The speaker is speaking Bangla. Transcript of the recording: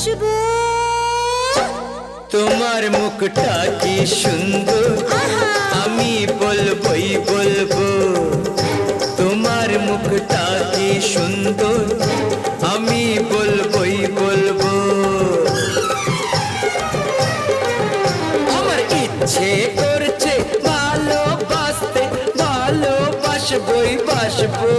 বসবো। তোমার মুখটা কি সুন্দর, আমি বলবই বলবো। তোমার মুখটা কি সুন্দর, আমি বলবই বলবো। আমার ইচ্ছে করছে ভালোবাসতে, ভালোবাসবই বাসবো।